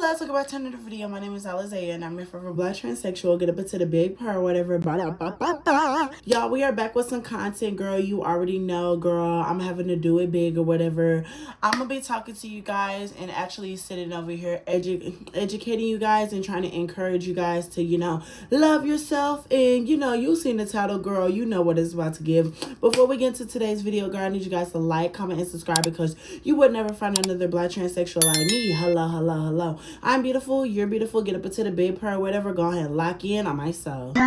guys, welcome back to another video. My name is Alizaya and I'm your favorite black transsexual. Get up into the big part, whatever. Y'all, we are back with some content, girl. You already know, girl. I'm having to do it big or whatever. I'm gonna be talking to you guys and actually sitting over here educating you guys and trying to encourage you guys to, love yourself. And, you've seen the title, girl. You know what it's about to give. Before we get into today's video, girl, I need you guys to like, comment, and subscribe because you would never find another black transsexual like me. Hello. I'm beautiful. You're beautiful. Get up into the big part, whatever. Go ahead and lock in on myself. So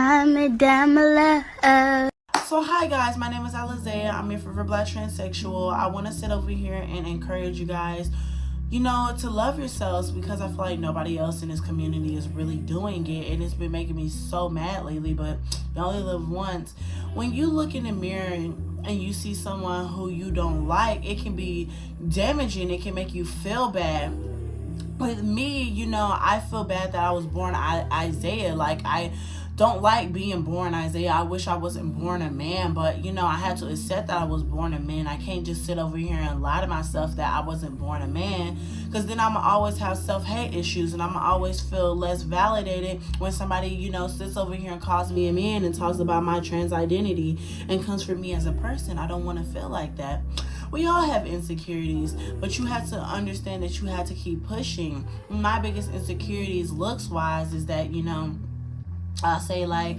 hi guys, my name is Alizaya. I'm your favorite black transsexual. I want to sit over here and encourage you guys, to love yourselves because I feel like nobody else in this community is really doing it, and it's been making me so mad lately. But you only live once. When you look in the mirror and you see someone who you don't like, it can be damaging. It can make you feel bad. With me, I feel bad that I was born Isaiah. Like, I don't like being born Isaiah. I wish I wasn't born a man, but I had to accept that I was born a man. I can't just sit over here and lie to myself that I wasn't born a man, because then I'm gonna always have self-hate issues, and I'm gonna always feel less validated when somebody sits over here and calls me a man and talks about my trans identity and comes for me as a person. I don't want to feel like that. We all have insecurities, but you have to understand that you have to keep pushing. My biggest insecurities looks-wise is that, I say, like,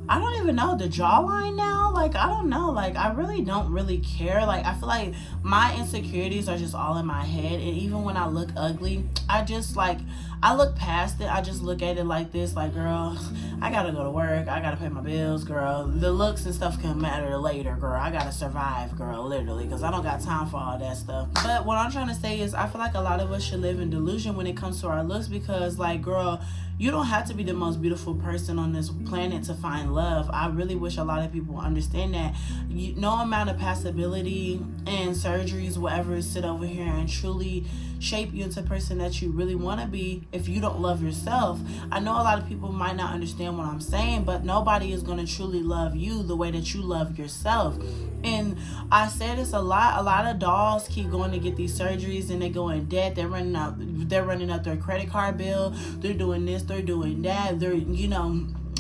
I don't even know the jawline now. Like, I don't know. Like, I really don't really care. Like, I feel like my insecurities are just all in my head. And even when I look ugly, I look past it. I just look at it like this. Like, girl, I gotta go to work. I gotta pay my bills, girl. The looks and stuff can matter later, girl. I gotta survive, girl, literally, because I don't got time for all that stuff. But what I'm trying to say is I feel like a lot of us should live in delusion when it comes to our looks, because, like, girl, you don't have to be the most beautiful person on this planet to find love. I really wish a lot of people understand that. No amount of passability and surgeries will ever sit over here and truly shape you into the person that you really want to be if you don't love yourself. I know a lot of people might not understand what I'm saying, but nobody is going to truly love you the way that you love yourself. And I say this a lot of dolls keep going to get these surgeries and they go in debt. They're running up their credit card bill. They're doing this, they're doing that. They're,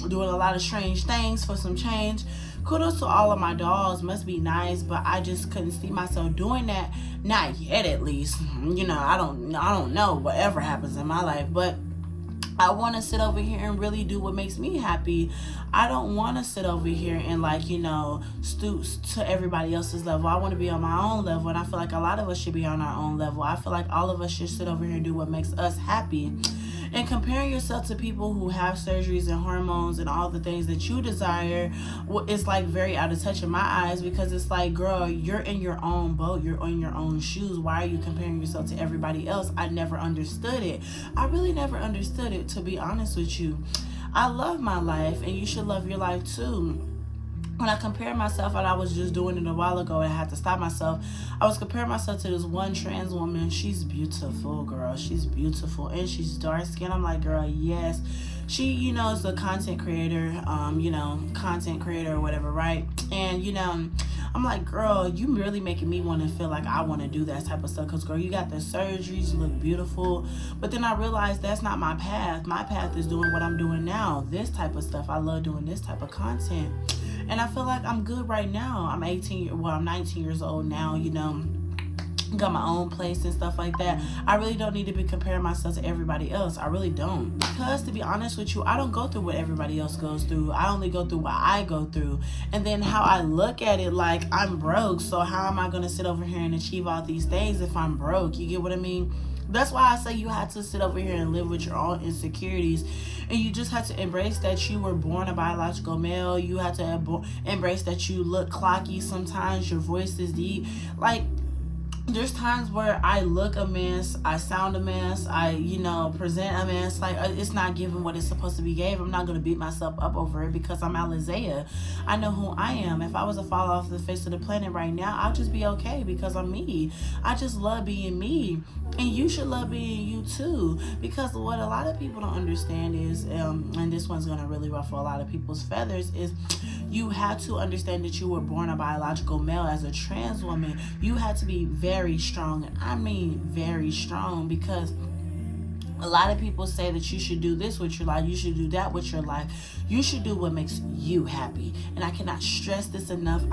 doing a lot of strange things for some change. Kudos to all of my dolls. Must be nice, but I just couldn't see myself doing that. Not yet, at least. I don't know whatever happens in my life, but I want to sit over here and really do what makes me happy. I don't want to sit over here and stoop to everybody else's level. I want to be on my own level, and I feel like a lot of us should be on our own level. I feel like all of us should sit over here and do what makes us happy. And comparing yourself to people who have surgeries and hormones and all the things that you desire is like very out of touch in my eyes, because it's like, girl, you're in your own boat. You're on your own shoes. Why are you comparing yourself to everybody else? I never understood it. I really never understood it, to be honest with you. I love my life, and you should love your life too. When I compare myself, and I was just doing it a while ago and I had to stop myself, I was comparing myself to this one trans woman. She's beautiful, girl. She's beautiful, and she's dark skinned. I'm like, girl, yes. She, is a content creator, or whatever, right? And, I'm like, girl, you really making me want to feel like I want to do that type of stuff. Because, girl, you got the surgeries, you look beautiful. But then I realized that's not my path. My path is doing what I'm doing now. This type of stuff. I love doing this type of content. And I feel like I'm good right now. I'm 19 years old now, got my own place and stuff like that. I really don't need to be comparing myself to everybody else. I really don't. Because, to be honest with you, I don't go through what everybody else goes through. I only go through what I go through. And then how I look at it, like, I'm broke. So how am I going to sit over here and achieve all these things if I'm broke? You get what I mean? That's why I say you have to sit over here and live with your own insecurities. And you just have to embrace that you were born a biological male. You have to embrace that you look clocky sometimes. Your voice is deep. Like, there's times where I look a mess, I sound a mess, I, present a mess. Like, it's not giving what it's supposed to be gave. I'm not going to beat myself up over it because I'm Alizaya. I know who I am. If I was to fall off the face of the planet right now, I'll just be okay because I'm me. I just love being me. And you should love being you too. Because what a lot of people don't understand is, and this one's going to really ruffle a lot of people's feathers, is you have to understand that you were born a biological male. As a trans woman, you had to be very strong. And I mean very strong, because A lot of people say that you should do this with your life, you should do that with your life. You should do what makes you happy. And I cannot stress this enough.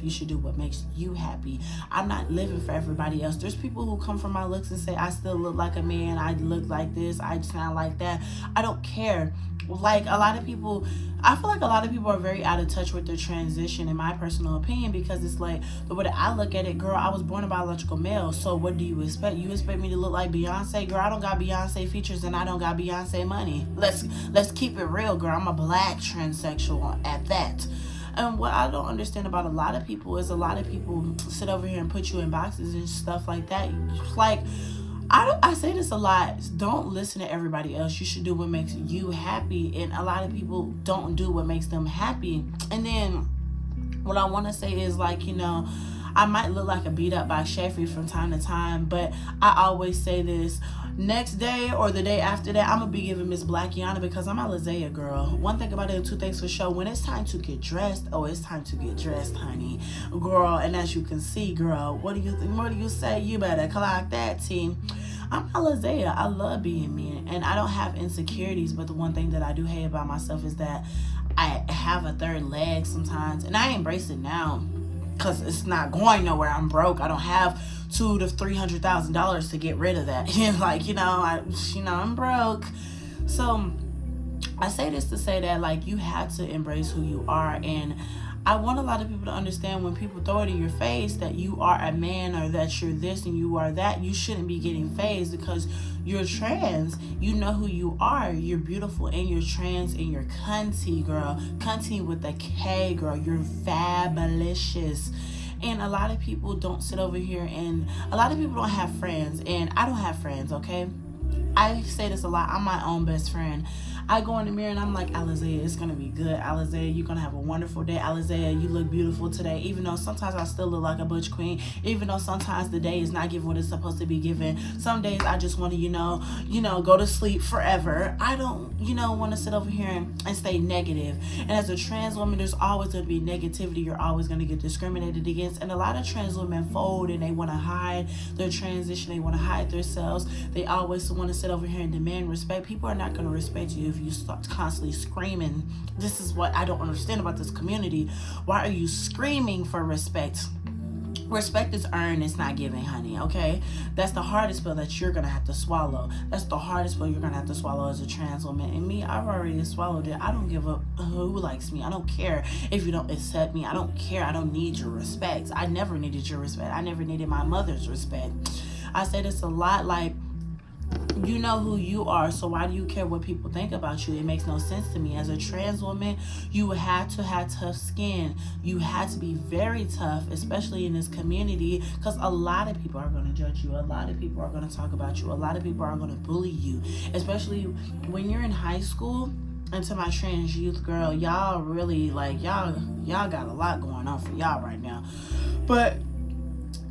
You should do what makes you happy. I'm not living for everybody else. There's people who come from my looks and say, I still look like a man, I look like this, I sound like that. I don't care. Like, a lot of people, I feel like a lot of people are very out of touch with their transition, in my personal opinion, because it's like, the way that I look at it, girl, I was born a biological male, so what do you expect? You expect me to look like Beyonce? Girl, I don't got Beyonce features and I don't got Beyonce money. Let's keep it real, girl. I'm a black transsexual at that. And what I don't understand about a lot of people is a lot of people sit over here and put you in boxes and stuff like that. Like, I say this a lot. Don't listen to everybody else. You should do what makes you happy. And a lot of people don't do what makes them happy. And then what I want to say is, like, you know, I might look like a beat up by Sheffrey from time to time, but I always say this: next day or the day after that, I'm gonna be giving Miss Blackiana, because I'm Alizea, girl. One thing about it, and two things for sure: when it's time to get dressed, it's time to get dressed, honey, girl. And as you can see, girl, what do you think? What do you say? You better clock that, team. I'm Alizea. I love being me, and I don't have insecurities. But the one thing that I do hate about myself is that I have a third leg sometimes, and I embrace it now, because it's not going nowhere. I'm broke. I don't have $200,000 to $300,000 to get rid of that. Like, I'm broke. So I say this to say that, like, you have to embrace who you are. And I want a lot of people to understand, when people throw it in your face that you are a man or that you're this and you are that, you shouldn't be getting phased, because you're trans. You know who you are. You're beautiful and you're trans and you're cunty, girl. Cunty with a K, girl. You're fabulous. And a lot of people don't sit over here, and a lot of people don't have friends, and I don't have friends, okay? I say this a lot. I'm my own best friend. I go in the mirror and I'm like, Alizea, it's going to be good. Alizea, you're going to have a wonderful day. Alizea, you look beautiful today. Even though sometimes I still look like a butch queen. Even though sometimes the day is not giving what it's supposed to be given. Some days I just want to, go to sleep forever. I don't, want to sit over here and stay negative. And as a trans woman, there's always going to be negativity. You're always going to get discriminated against. And a lot of trans women fold and they want to hide their transition. They want to hide themselves. They always want to sit over here and demand respect. People are not going to respect you if you start constantly screaming. This is what I don't understand about this community. Why are you screaming for respect? Respect is earned, it's not given, honey, okay? That's the hardest pill that you're gonna have to swallow. That's the hardest pill you're gonna have to swallow as a trans woman. And me, I've already swallowed it. I don't give up who likes me. I don't care if you don't accept me. I don't care. I don't need your respect. I never needed your respect. I never needed my mother's respect. I say this a lot, like, you know who you are, so why do you care what people think about you? It makes no sense to me. As a trans woman, you had to have tough skin. You had to be very tough, especially in this community, because a lot of people are going to judge you. A lot of people are going to talk about you. A lot of people are going to bully you, especially when you're in high school. And to my trans youth, girl, y'all really, like, y'all got a lot going on for y'all right now. But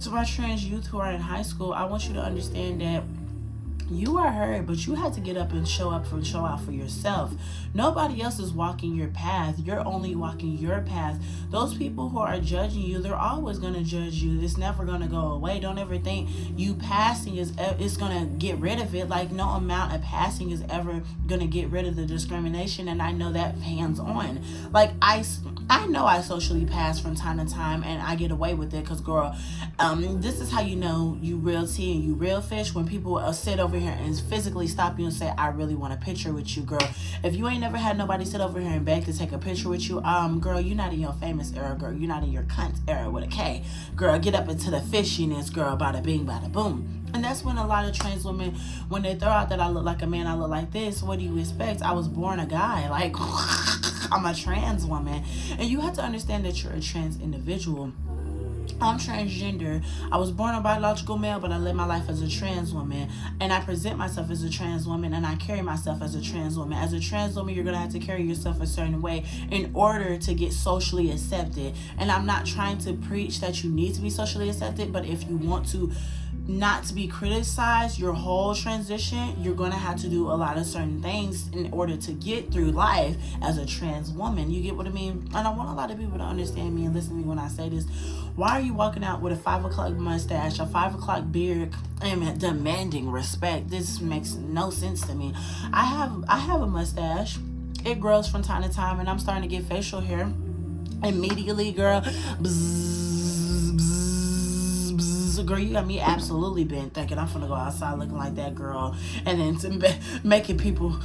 to my trans youth who are in high school, I want you to understand that you are heard, but you had to get up and show out for yourself. Nobody else is walking your path. You're only walking your path. Those people who are judging you, they're always going to judge you. It's never going to go away. Don't ever think you passing is going to get rid of it. Like, no amount of passing is ever going to get rid of the discrimination. And I know that hands on. Like, I know I socially pass from time to time, and I get away with it because, girl, this is how you know you real tea and you real fish, when people sit over here and physically stop you and say, I really want a picture with you, girl. If you ain't never had nobody sit over here and beg to take a picture with you, girl, you're not in your famous era, girl. You're not in your cunt era with a K. Girl, get up into the fishiness, girl. Bada bing, bada boom. And that's when a lot of trans women, when they throw out that I look like a man, I look like this, what do you expect? I was born a guy. Like, I'm a trans woman. And you have to understand that you're a trans individual. I'm transgender. I was born a biological male, but I live my life as a trans woman. And I present myself as a trans woman, and I carry myself as a trans woman. As a trans woman, you're going to have to carry yourself a certain way in order to get socially accepted. And I'm not trying to preach that you need to be socially accepted, but if you want to not to be criticized your whole transition, you're going to have to do a lot of certain things in order to get through life as a trans woman. You get what I mean? And I want a lot of people to understand me and listen to me when I say this. Why are you walking out with a 5 o'clock mustache, a 5 o'clock beard, and demanding respect? This makes no sense to me. I have a mustache. It grows from time to time, and I'm starting to get facial hair immediately, girl. Bzz, bzz, bzz. Girl, you got me absolutely been thinking I'm finna go outside looking like that girl, and then making people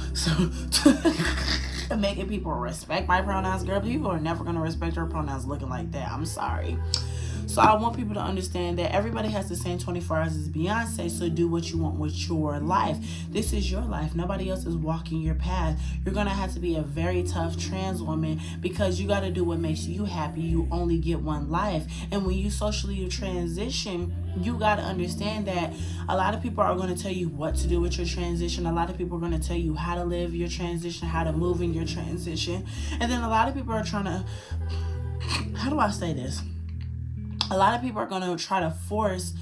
making people respect my pronouns. Girl, people are never gonna respect your pronouns looking like that. I'm sorry. So I want people to understand that everybody has the same 24 hours as Beyonce, so do what you want with your life. This is your life. Nobody else is walking your path. You're going to have to be a very tough trans woman because you got to do what makes you happy. You only get one life. And when you socially transition, you got to understand that a lot of people are going to tell you what to do with your transition. A lot of people are going to tell you how to live your transition, how to move in your transition. And then a lot of people are trying to, how do I say this? A lot of people are going to try to force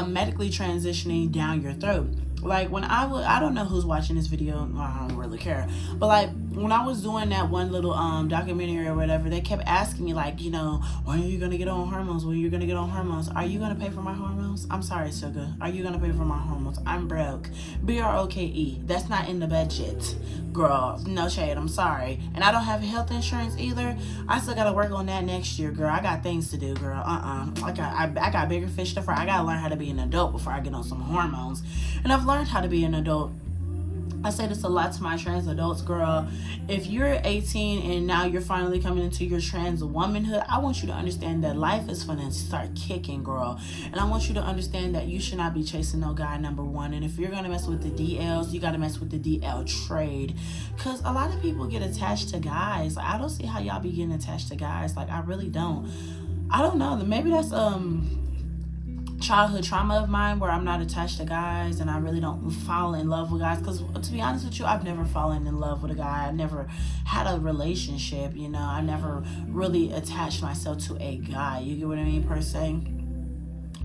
medically transitioning down your throat. Like when I don't know who's watching this video. I don't really care. But like when I was doing that one little documentary or whatever, they kept asking me like, you know, when are you going to get on hormones? When are you going to get on hormones? Are you going to pay for my hormones? I'm sorry, sugar. Are you going to pay for my hormones? I'm broke. BROKE. That's not in the budget. Girl, no shade. I'm sorry. And I don't have health insurance either. I still got to work on that next year, girl. I got things to do, girl. I got bigger fish to fry. I got to learn how to be an adult before I get on some hormones. And I've learned how to be an adult. I say this a lot to my trans adults, girl. If you're 18 and now you're finally coming into your trans womanhood, I want you to understand that life is finna start kicking, girl. And I want you to understand that you should not be chasing no guy, number one. And if you're gonna mess with the DLs, you gotta mess with the DL trade. Cause a lot of people get attached to guys. I don't see how y'all be getting attached to guys. Like, I really don't. I don't know. Maybe that's childhood trauma of mine where I'm not attached to guys and I really don't fall in love with guys, because to be honest with you, I've never fallen in love with a guy. I never had a relationship, you know. I never really attached myself to a guy, you get what I mean, per se.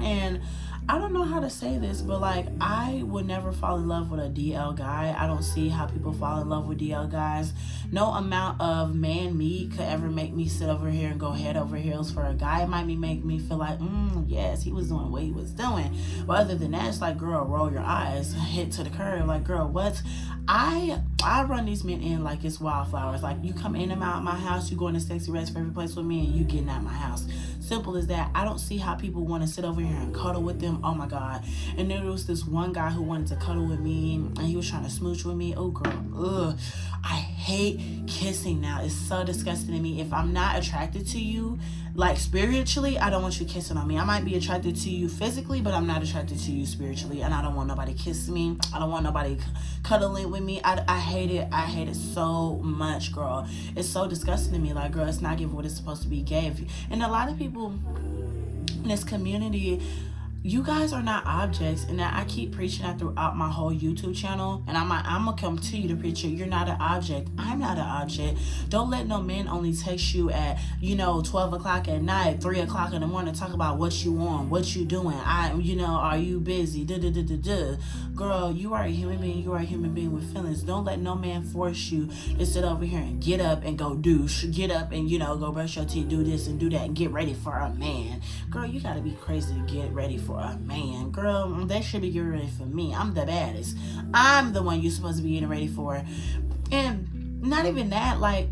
And I don't know how to say this, but like, I would never fall in love with a DL guy. I don't see how people fall in love with DL guys. No amount of man me could ever make me sit over here and go head over heels for a guy. It might make me feel like, yes, he was doing what he was doing. But other than that, it's like, girl, roll your eyes, hit to the curb. Like, girl, what? I run these men in like it's wildflowers. Like, you come in and out of my house, you go in a sexy rest favorite place with me, and you getting out of my house. Simple as that. I don't see how people want to sit over here and cuddle with them. Oh my God. And there was this one guy who wanted to cuddle with me, and he was trying to smooch with me. Oh girl, ugh. I hate kissing now. It's so disgusting to me. If I'm not attracted to you, like spiritually, I don't want you kissing on me. I might be attracted to you physically, but I'm not attracted to you spiritually. And I don't want nobody kissing me. I don't want nobody cuddling with me. I hate it. I hate it so much, girl. It's so disgusting to me. Like, girl, it's not giving what it's supposed to be gave. And a lot of people in this community, you guys are not objects, and I keep preaching that throughout my whole YouTube channel, and I'm gonna continue to preach it. You're not an object. I'm not an object. Don't let no man only text you at 12 o'clock at night, 3 o'clock in the morning, talk about what you want, what you doing. Are you busy? Girl, you are a human being. You are a human being with feelings. Don't let no man force you to sit over here and get up and go douche, get up and go brush your teeth, do this and do that, and get ready for a man. Girl, you gotta be crazy to get ready for a man. Girl, they should be getting ready for me. I'm the baddest. I'm the one you're supposed to be getting ready for. And not even that, like,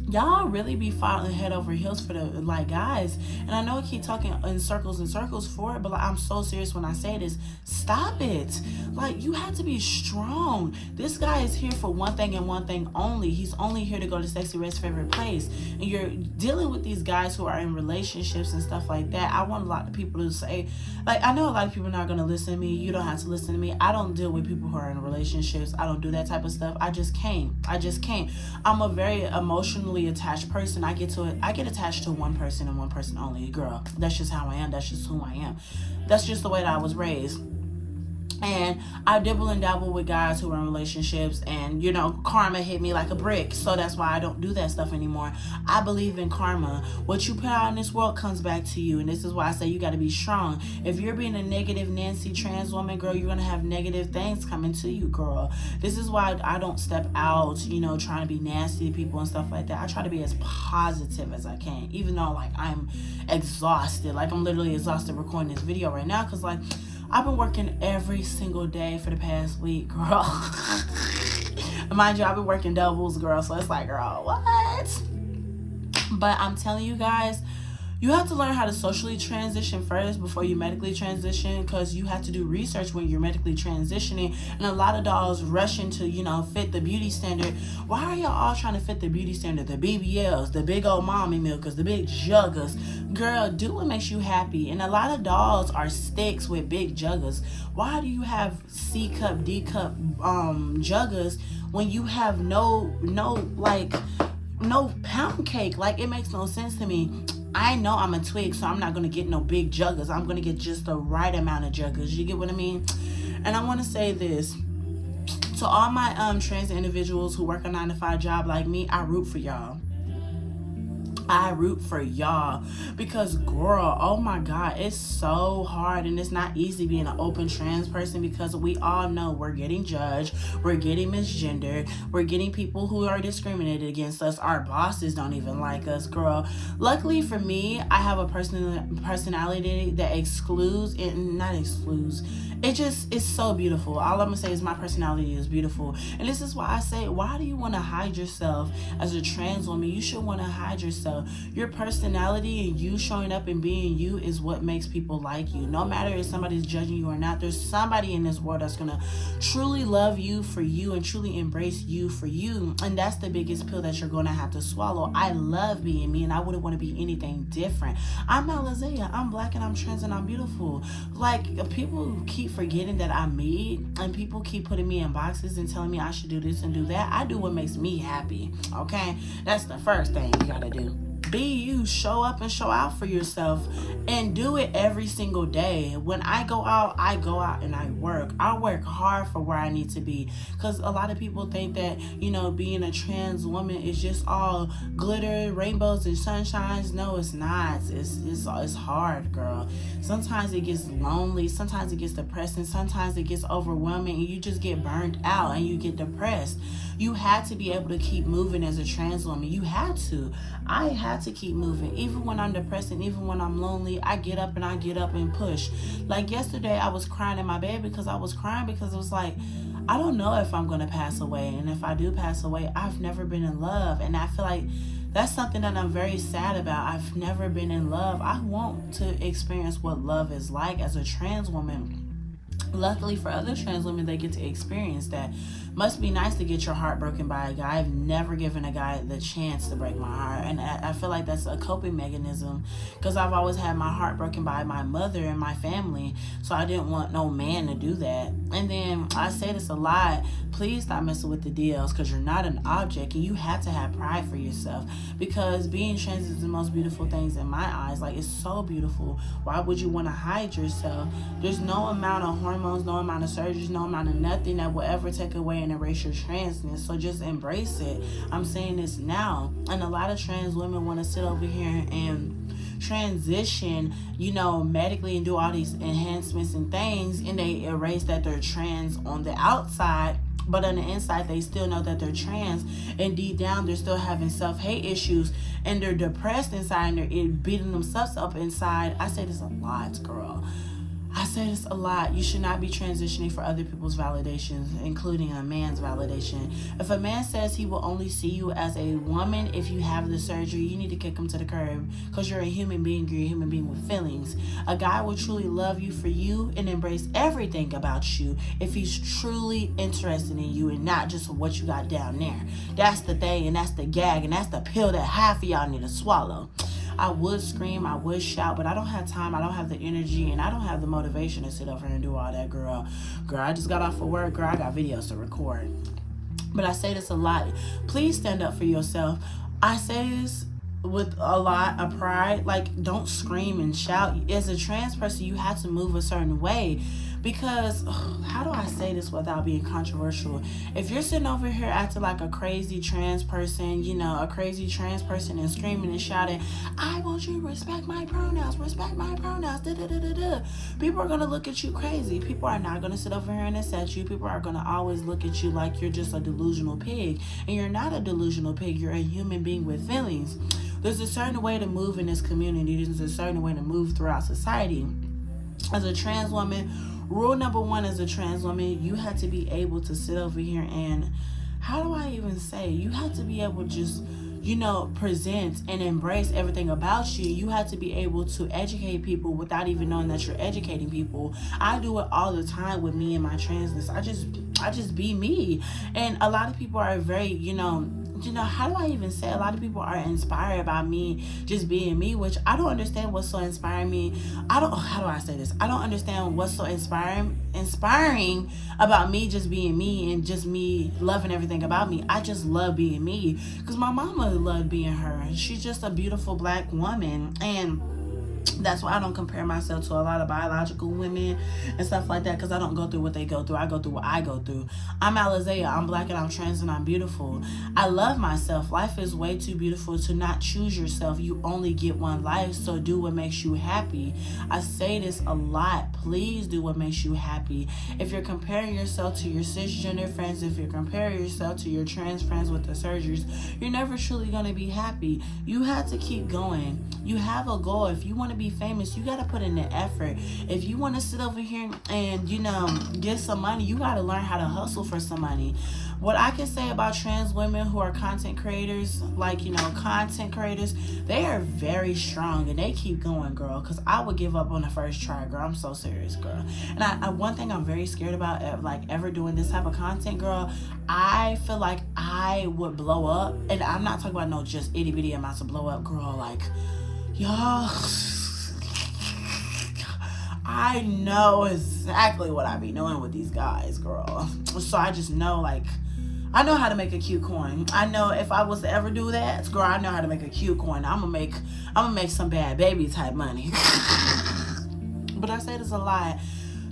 y'all really be falling head over heels for the guys. And I know I keep talking in circles and circles for it, but like, I'm so serious when I say this. Stop it. Like, you have to be strong. This guy is here for one thing and one thing only. He's only here to go to Sexy Red's favorite place. And you're dealing with these guys who are in relationships and stuff like that. I want a lot of people to say, like, I know a lot of people are not going to listen to me. You don't have to listen to me. I don't deal with people who are in relationships. I don't do that type of stuff. I just can't. I'm a very emotionally attached person. I get attached to one person and one person only. Girl, that's just how I am. That's just who I am. That's just the way that I was raised. And I dibble and dabble with guys who are in relationships, and karma hit me like a brick. So that's why I don't do that stuff anymore. I believe in karma. What you put out in this world comes back to you. And this is why I say you got to be strong. If you're being a negative Nancy trans woman, girl, you're going to have negative things coming to you, girl. This is why I don't step out, trying to be nasty to people and stuff like that. I try to be as positive as I can, even though like I'm exhausted. Like I'm literally exhausted recording this video right now, because like I've been working every single day for the past week, girl. Mind you, I've been working doubles, girl. So it's like, girl, what? But I'm telling you guys, you have to learn how to socially transition first before you medically transition, because you have to do research when you're medically transitioning. And a lot of dolls rushing to, fit the beauty standard. Why are y'all all trying to fit the beauty standard? The BBLs, the big old mommy milkers, the big juggers. Girl, do what makes you happy. And a lot of dolls are sticks with big juggers. Why do you have C cup, D cup juggers when you have no pound cake? Like, it makes no sense to me. I know I'm a twig, so I'm not going to get no big juggers. I'm going to get just the right amount of juggers. You get what I mean? And I want to say this. To all my trans individuals who work a 9-to-5 job like me, I root for y'all. I root for y'all, because girl, oh my God, it's so hard, and it's not easy being an open trans person, because we all know we're getting judged, we're getting misgendered, we're getting people who are discriminated against us. Our bosses don't even like us, girl. Luckily for me, I have a personality that excludes and not excludes. It just is so beautiful. All I'm gonna say is my personality is beautiful. And this is why I say, why do you want to hide yourself as a trans woman? You should want to hide yourself. Your personality and you showing up and being you is what makes people like you. No matter if somebody's judging you or not, there's somebody in this world that's gonna truly love you for you and truly embrace you for you. And that's the biggest pill that you're gonna have to swallow. I love being me, and I wouldn't want to be anything different. I'm Alizea. I'm black and I'm trans and I'm beautiful. Like, people keep forgetting that I'm me, and people keep putting me in boxes and telling me I should do this and do that. I do what makes me happy. Okay, that's the first thing you gotta do. Be you. Show up and show out for yourself, and do it every single day. When I go out and I work. I work hard for where I need to be, because a lot of people think that being a trans woman is just all glitter, rainbows, and sunshines. No, it's not. It's hard, girl. Sometimes it gets lonely, sometimes it gets depressing, sometimes it gets overwhelming, and you just get burned out and you get depressed. You had to be able to keep moving as a trans woman. You had to. I had to keep moving. Even when I'm depressed and even when I'm lonely, I get up and push. Like yesterday, I was crying in my bed because it was like, I don't know if I'm going to pass away. And if I do pass away, I've never been in love. And I feel like that's something that I'm very sad about. I've never been in love. I want to experience what love is like as a trans woman. Luckily for other trans women, they get to experience that. Must be nice to get your heart broken by a guy. I've never given a guy the chance to break my heart, and I feel like that's a coping mechanism, because I've always had my heart broken by my mother and my family, so I didn't want no man to do that. And then I say this a lot, please stop messing with the DLs, because you're not an object, and you have to have pride for yourself, because being trans is the most beautiful things in my eyes. Like, it's so beautiful. Why would you want to hide yourself? There's no amount of hormones, no amount of surgeries, no amount of nothing that will ever take away and erase your transness. So just embrace it. I'm saying this now. And a lot of trans women want to sit over here and transition, medically, and do all these enhancements and things, and they erase that they're trans on the outside, but on the inside they still know that they're trans, and deep down they're still having self-hate issues, and they're depressed inside, and they're beating themselves up inside. I say this a lot, girl. I say this a lot. You should not be transitioning for other people's validations, including a man's validation. If a man says he will only see you as a woman if you have the surgery, you need to kick him to the curb, because you're a human being. You're a human being with feelings. A guy will truly love you for you and embrace everything about you if he's truly interested in you and not just what you got down there. That's the thing, and that's the gag, and that's the pill that half of y'all need to swallow. I would scream, I would shout, but I don't have time, I don't have the energy, and I don't have the motivation to sit over and do all that, girl. Girl, I just got off of work, girl, I got videos to record. But I say this a lot. Please stand up for yourself. I say this with a lot of pride. Like, don't scream and shout. As a trans person, you have to move a certain way, Because how do I say this without being controversial? If you're sitting over here acting like a crazy trans person, you know, a crazy trans person, and screaming and shouting, I want you to respect my pronouns, da da da da da, people are gonna look at you crazy. People are not gonna sit over here and accept you. People are gonna always look at you like you're just a delusional pig, and you're not a delusional pig. You're a human being with feelings. There's a certain way to move in this community. There's a certain way to move throughout society. As a trans woman, rule number one as a trans woman, you have to be able to sit over here and, how do I even say, you have to be able to just, you know, present and embrace everything about you. You have to be able to educate people without even knowing that you're educating people. I do it all the time with me and my transness. I just be me. And a lot of people are very, you know, how do I even say, a lot of people are inspired by me just being me, which I don't understand what's so inspiring me. How do I say this? I don't understand what's so inspiring about me just being me and just me loving everything about me. I just love being me because my mama loved being her. She's just a beautiful black woman, and that's why I don't compare myself to a lot of biological women and stuff like that, because I don't go through what they go through. I go through what I go through. I'm Alizea. I'm black and I'm trans and I'm beautiful. I love myself. Life is way too beautiful to not choose yourself. You only get one life, so do what makes you happy. I say this a lot. Please do what makes you happy. If you're comparing yourself to your cisgender friends, if you're comparing yourself to your trans friends with the surgeries, you're never truly going to be happy. You have to keep going. You have a goal. If you want to be famous, you got to put in the effort. If you want to sit over here and, you know, get some money, you got to learn how to hustle for some money. What I can say about trans women who are content creators, like, you know, content creators, they are very strong and they keep going, girl, because I would give up on the first try, girl. I'm so serious, girl. And I one thing I'm very scared about, like, ever doing this type of content, girl, I feel like I would blow up. And I'm not talking about no just itty bitty amounts of blow up, girl. Like, y'all, I know exactly what I be doing with these guys, girl. So I just know, like, I know how to make a cute coin. I know if I was to ever do that, girl, I know how to make a cute coin. I'm gonna make some bad baby type money. But I say this a lot.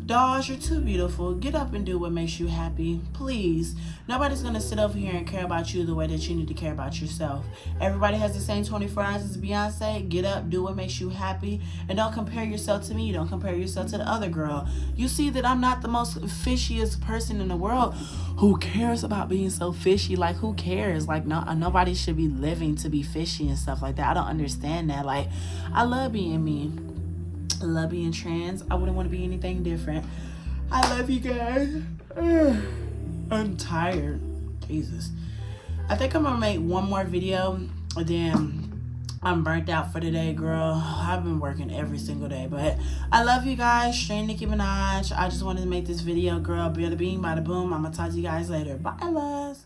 Dolls, you're too beautiful. Get up and do what makes you happy. Please. Nobody's going to sit over here and care about you the way that you need to care about yourself. Everybody has the same 24 hours as Beyonce. Get up, do what makes you happy. And don't compare yourself to me. Don't compare yourself to the other girl. You see that I'm not the most fishiest person in the world. Who cares about being so fishy? Like, who cares? Like, no, nobody should be living to be fishy and stuff like that. I don't understand that. Like, I love being me. I love being trans. I wouldn't want to be anything different. I love you guys. I'm tired. Jesus. I think I'm gonna make one more video, and then I'm burnt out for today, girl. I've been working every single day, but I love you guys. Straight Nicki Minaj. I just wanted to make this video, girl. Bada bing, bada boom. I'm gonna talk to you guys later. Bye, loves.